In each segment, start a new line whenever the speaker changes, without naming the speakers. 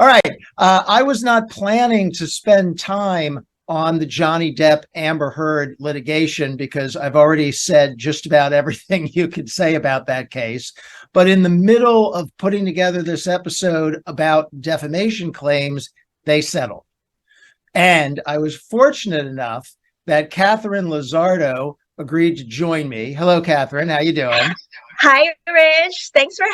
All right. I was not planning to spend time on the Johnny Depp Amber Heard litigation because I've already said just about everything you could say about that case. But in the middle of putting together this episode about defamation claims, they settled. And I was fortunate enough that Katherine Lizardo agreed to join me. Hello, Katherine. How you doing?
Hi, Rich. Thanks for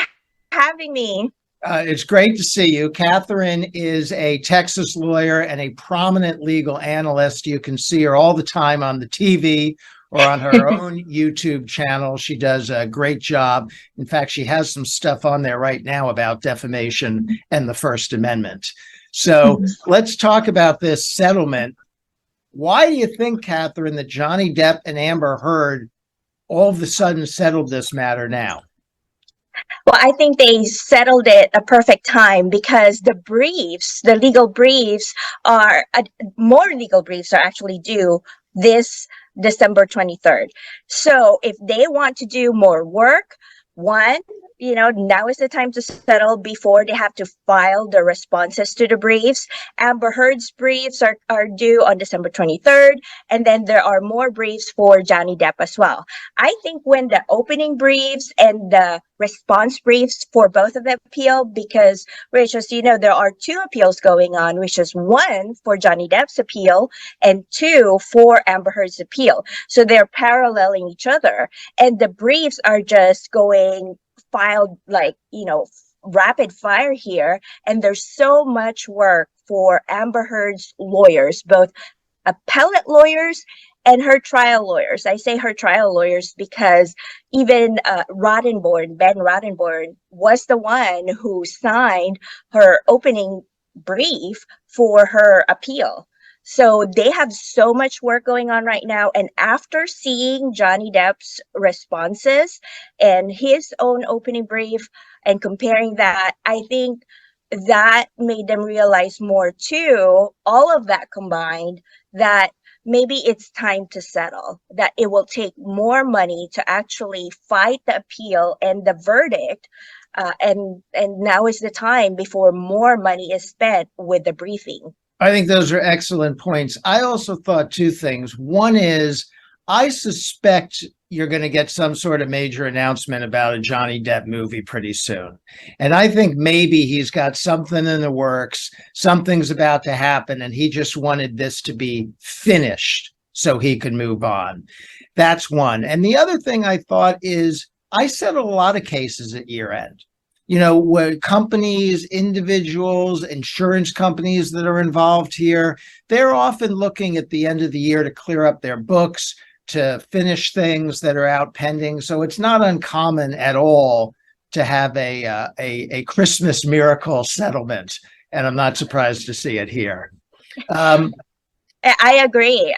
having me.
It's great to see you. Katherine is a Texas lawyer and a prominent legal analyst. You can see her all the time on the TV or on her own YouTube channel. She does a great job. In fact, she has some stuff on there right now about defamation and the First Amendment. So let's talk about this settlement. Why do you think, Katherine, that Johnny Depp and Amber Heard all of a sudden settled this matter now?
Well, I think they settled it a perfect time because the legal briefs more legal briefs are actually due this December 23rd. So if they want to do more work, now is the time to settle before they have to file the responses to the briefs. Amber Heard's briefs are due on December 23rd, and then there are more briefs for Johnny Depp as well. I think when the opening briefs and the response briefs for both of them appeal, because, Rich, as you know, there are two appeals going on, which is one for Johnny Depp's appeal and two for Amber Heard's appeal. So they're paralleling each other, and the briefs are just going filed rapid fire here, and there's so much work for Amber Heard's lawyers, both appellate lawyers and her trial lawyers. I say her trial lawyers because even Ben Roddenborn was the one who signed her opening brief for her appeal. So they have so much work going on right now. And after seeing Johnny Depp's responses and his own opening brief and comparing that, I think that made them realize more too, all of that combined, that maybe it's time to settle, that it will take more money to actually fight the appeal and the verdict. And now is the time before more money is spent with the briefing.
I think those are excellent points. I also thought two things. One is, I suspect you're going to get some sort of major announcement about a Johnny Depp movie pretty soon. And I think maybe he's got something in the works, something's about to happen, and he just wanted this to be finished so he could move on. That's one. And the other thing I thought is, I settled a lot of cases at year end. Where companies, individuals, insurance companies that are involved here, they're often looking at the end of the year to clear up their books, to finish things that are out pending. So it's not uncommon at all to have a Christmas miracle settlement. And I'm not surprised to see it here.
I agree.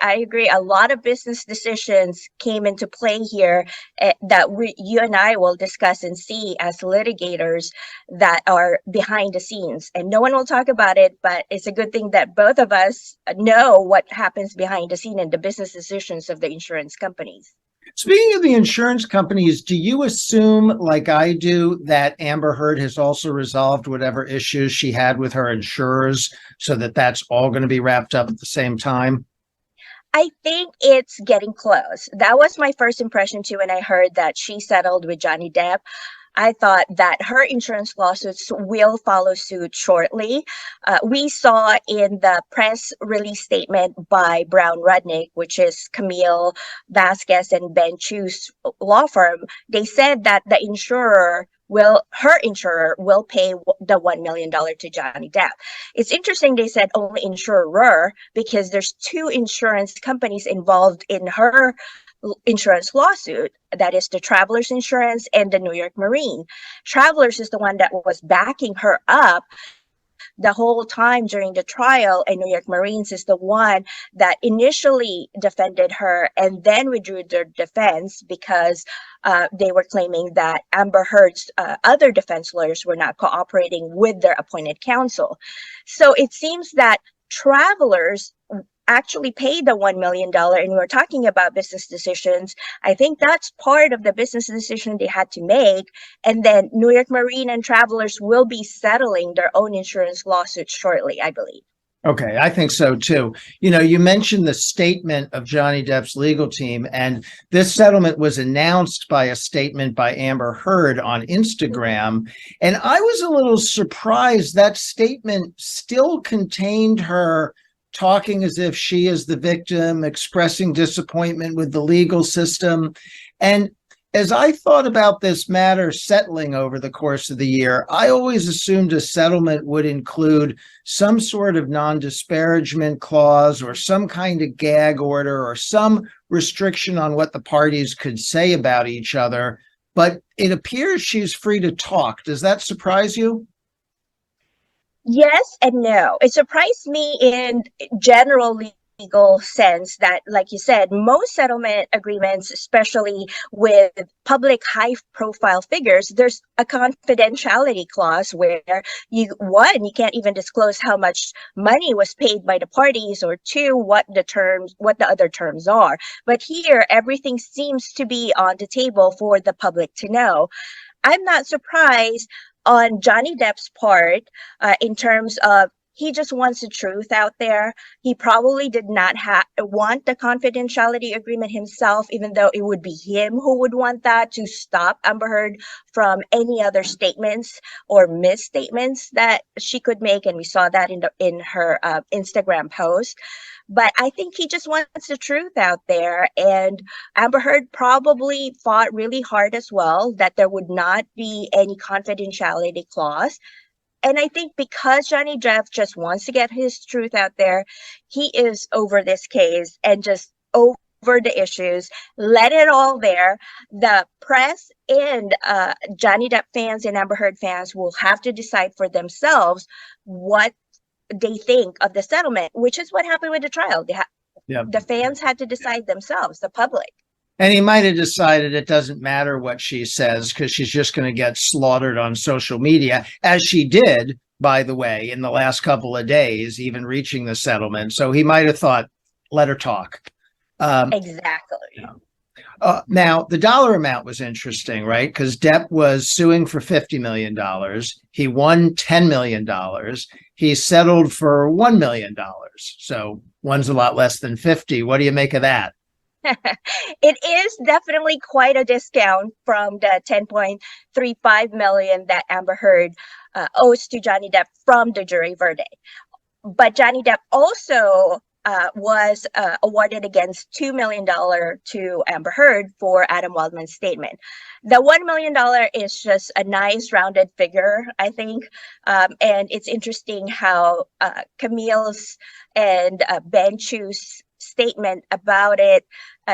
A lot of business decisions came into play here that you and I will discuss and see as litigators that are behind the scenes. And no one will talk about it, but it's a good thing that both of us know what happens behind the scene and the business decisions of the insurance companies.
Speaking of the insurance companies, do you assume, like I do, that Amber Heard has also resolved whatever issues she had with her insurers so that that's all going to be wrapped up at the same time?
I think it's getting close. That was my first impression too when I heard that she settled with Johnny Depp. I thought that her insurance lawsuits will follow suit shortly. We saw in the press release statement by Brown Rudnick, which is Camille Vasquez and Ben Chu's law firm, they said that her insurer will pay the $1 million to Johnny Depp. It's interesting they said only insurer because there's two insurance companies involved in her insurance lawsuit, that is the Travelers Insurance and the New York Marine. Travelers is the one that was backing her up the whole time during the trial, and New York Marines is the one that initially defended her and then withdrew their defense because they were claiming that Amber Heard's other defense lawyers were not cooperating with their appointed counsel. So it seems that Travelers actually pay the $1 million, and we're talking about business decisions, I think that's part of the business decision they had to make. And then New York Marine and Travelers will be settling their own insurance lawsuit shortly, I believe.
Okay, I think so too. You mentioned the statement of Johnny Depp's legal team, and this settlement was announced by a statement by Amber Heard on Instagram. And I was a little surprised that statement still contained her talking as if she is the victim, expressing disappointment with the legal system. And as I thought about this matter settling over the course of the year, I always assumed a settlement would include some sort of non-disparagement clause or some kind of gag order or some restriction on what the parties could say about each other. But it appears she's free to talk. Does that surprise you?
Yes and no. It surprised me in general legal sense that, like you said, most settlement agreements, especially with public high profile figures, there's a confidentiality clause where you can't even disclose how much money was paid by the parties, or two, what the other terms are. But here, everything seems to be on the table for the public to know. I'm not surprised on Johnny Depp's part, in terms of he just wants the truth out there. He probably did not want the confidentiality agreement himself, even though it would be him who would want that to stop Amber Heard from any other statements or misstatements that she could make, and we saw that in her Instagram post. But I think he just wants the truth out there. And Amber Heard probably fought really hard as well that there would not be any confidentiality clause. And I think because Johnny Depp just wants to get his truth out there, he is over this case and just over the issues, let it all there. The press and Johnny Depp fans and Amber Heard fans will have to decide for themselves what they think of the settlement, which is what happened with the trial. The fans had to decide themselves, the public.
And he might have decided it doesn't matter what she says because she's just going to get slaughtered on social media, as she did, by the way, in the last couple of days, even reaching the settlement. So he might have thought, let her talk.
Exactly.
Now, the dollar amount was interesting, right? Because Depp was suing for $50 million. He won $10 million. He settled for $1 million. So one's a lot less than 50. What do you make of that?
It is definitely quite a discount from the 10.35 million that Amber Heard owes to Johnny Depp from the jury verdict. But Johnny Depp also was awarded against $2 million to Amber Heard for Adam Waldman's statement. The $1 million is just a nice rounded figure, I think. And it's interesting how Camille's and Ben Chu's statement about it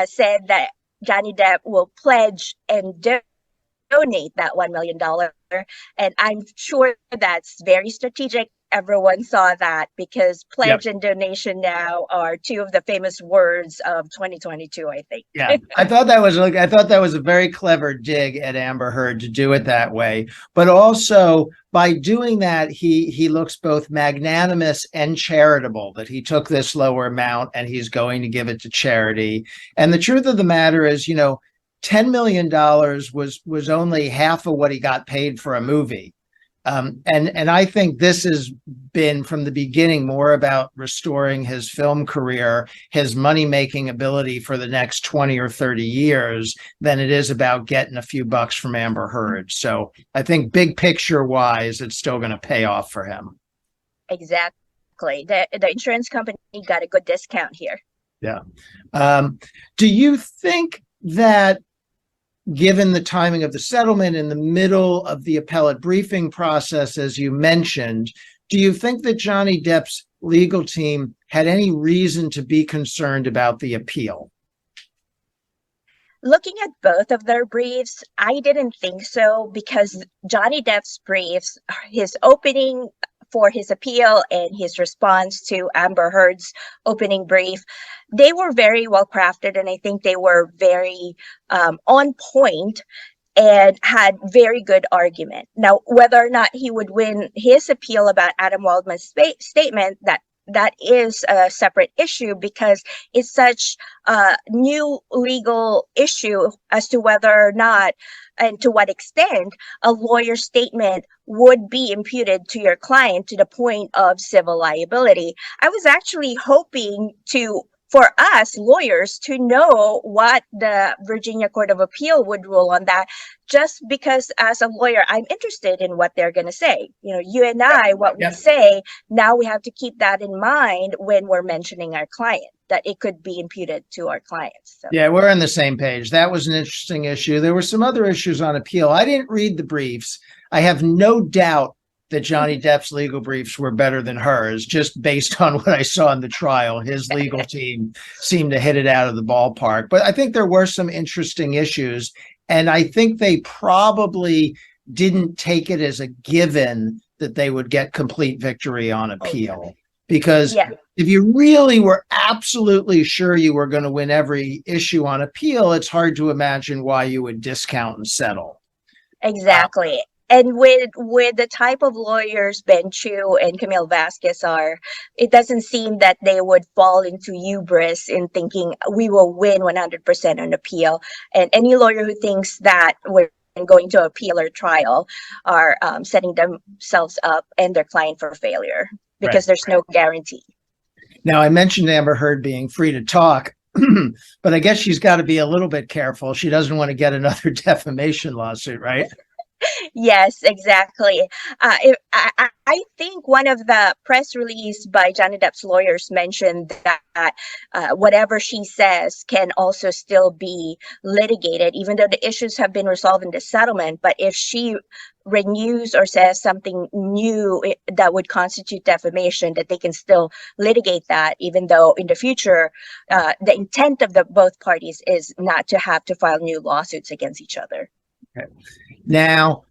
said that Johnny Depp will pledge and donate that $1 million. And I'm sure that's very strategic. Everyone saw that because pledge and donation now are two of the famous words of 2022, I think.
Yeah, I thought that was a very clever dig at Amber Heard to do it that way. But also by doing that, he looks both magnanimous and charitable, that he took this lower amount and he's going to give it to charity. And the truth of the matter is, $10 million was only half of what he got paid for a movie. And I think this has been from the beginning more about restoring his film career, his money-making ability for the next 20 or 30 years than it is about getting a few bucks from Amber Heard. So I think big picture wise, it's still going to pay off for him.
Exactly. The insurance company got a good discount here.
Yeah. Do you think that, given the timing of the settlement in the middle of the appellate briefing process, as you mentioned, do you think that Johnny Depp's legal team had any reason to be concerned about the appeal?
Looking at both of their briefs, I didn't think so, because Johnny Depp's briefs, his opening for his appeal and his response to Amber Heard's opening brief, they were very well crafted, and I think they were very on point and had very good argument. Now, whether or not he would win his appeal about Adam Waldman's statement, that that is a separate issue because it's such a new legal issue as to whether or not and to what extent a lawyer's statement would be imputed to your client to the point of civil liability. I was actually hoping to for us lawyers to know what the Virginia Court of Appeal would rule on that, just because as a lawyer, I'm interested in what they're going to say. You know, you and I, what we say, now we have to keep that in mind when we're mentioning our client, that it could be imputed to our clients. So.
Yeah, we're on the same page. That was an interesting issue. There were some other issues on appeal. I didn't read the briefs. I have no doubt that Johnny Depp's legal briefs were better than hers, just based on what I saw in the trial. His legal team seemed to hit it out of the ballpark. But I think there were some interesting issues. And I think they probably didn't take it as a given that they would get complete victory on appeal. Because if you really were absolutely sure you were going to win every issue on appeal, it's hard to imagine why you would discount and settle.
Exactly. And with the type of lawyers Ben Chu and Camille Vasquez are, it doesn't seem that they would fall into hubris in thinking we will win 100% on appeal. And any lawyer who thinks that we're going to appeal or trial are setting themselves up and their client for failure because there's no guarantee.
Now, I mentioned Amber Heard being free to talk, but I guess she's got to be a little bit careful. She doesn't want to get another defamation lawsuit, right?
Yes, exactly. I think one of the press release by Johnny Depp's lawyers mentioned that whatever she says can also still be litigated, even though the issues have been resolved in the settlement. But if she renews or says something new that would constitute defamation, that they can still litigate that, even though in the future, the intent of both parties is not to have to file new lawsuits against each other.
Okay. Now,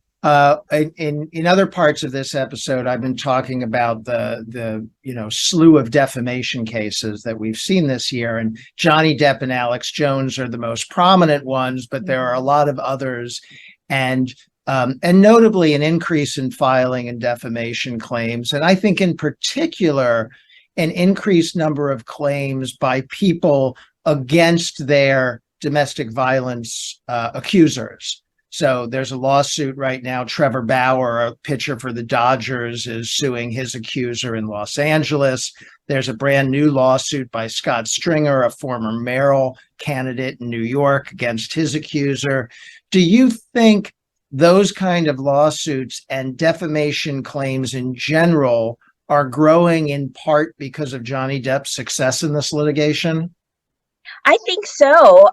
in other parts of this episode, I've been talking about the slew of defamation cases that we've seen this year, and Johnny Depp and Alex Jones are the most prominent ones, but there are a lot of others, and notably an increase in filing and defamation claims, and I think in particular an increased number of claims by people against their domestic violence accusers. So there's a lawsuit right now. Trevor Bauer, a pitcher for the Dodgers, is suing his accuser in Los Angeles. There's a brand new lawsuit by Scott Stringer, a former mayoral candidate in New York, against his accuser. Do you think those kind of lawsuits and defamation claims in general are growing in part because of Johnny Depp's success in this litigation?
I think so.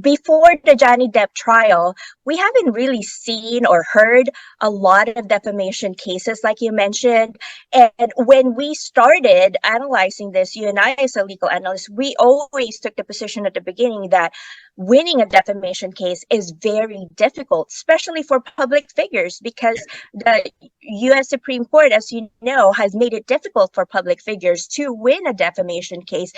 Before the Johnny Depp trial, we haven't really seen or heard a lot of defamation cases like you mentioned. And when we started analyzing this, you and I as a legal analyst, we always took the position at the beginning that winning a defamation case is very difficult, especially for public figures, because the U.S. Supreme Court, as you know, has made it difficult for public figures to win a defamation case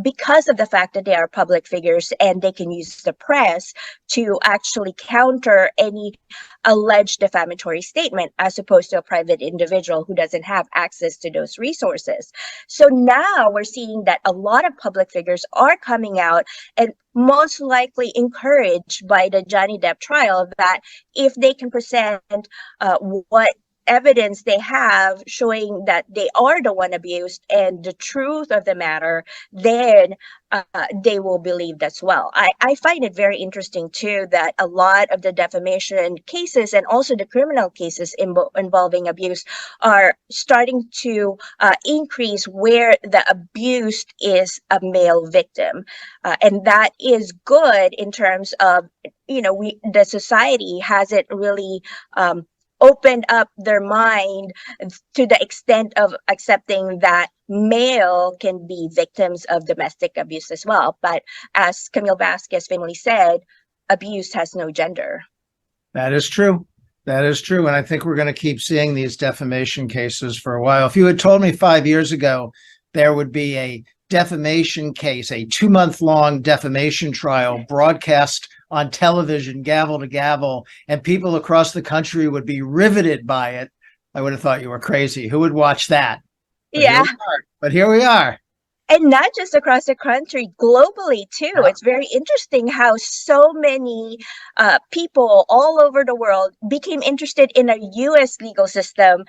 because of the fact that they are public figures and they can use the press to actually counter any alleged defamatory statement, as opposed to a private individual who doesn't have access to those resources. So now we're seeing that a lot of public figures are coming out, and most likely encouraged by the Johnny Depp trial, that if they can present what evidence they have showing that they are the one abused and the truth of the matter, then they will believe as well. I find it very interesting too that a lot of the defamation cases and also the criminal cases involving abuse are starting to increase where the abused is a male victim, and that is good in terms of, the society hasn't really opened up their mind to the extent of accepting that male can be victims of domestic abuse as well. But as Camille Vasquez famously said, abuse has no gender.
That is true. That is true. And I think we're going to keep seeing these defamation cases for a while. If you had told me 5 years ago there would be a defamation case, a 2-month-long defamation trial broadcast on television, gavel to gavel, and people across the country would be riveted by it, I would have thought you were crazy. Who would watch that? But
yeah.
But here we are.
And not just across the country, globally too.
Yeah.
It's very interesting how so many people all over the world became interested in a US legal system.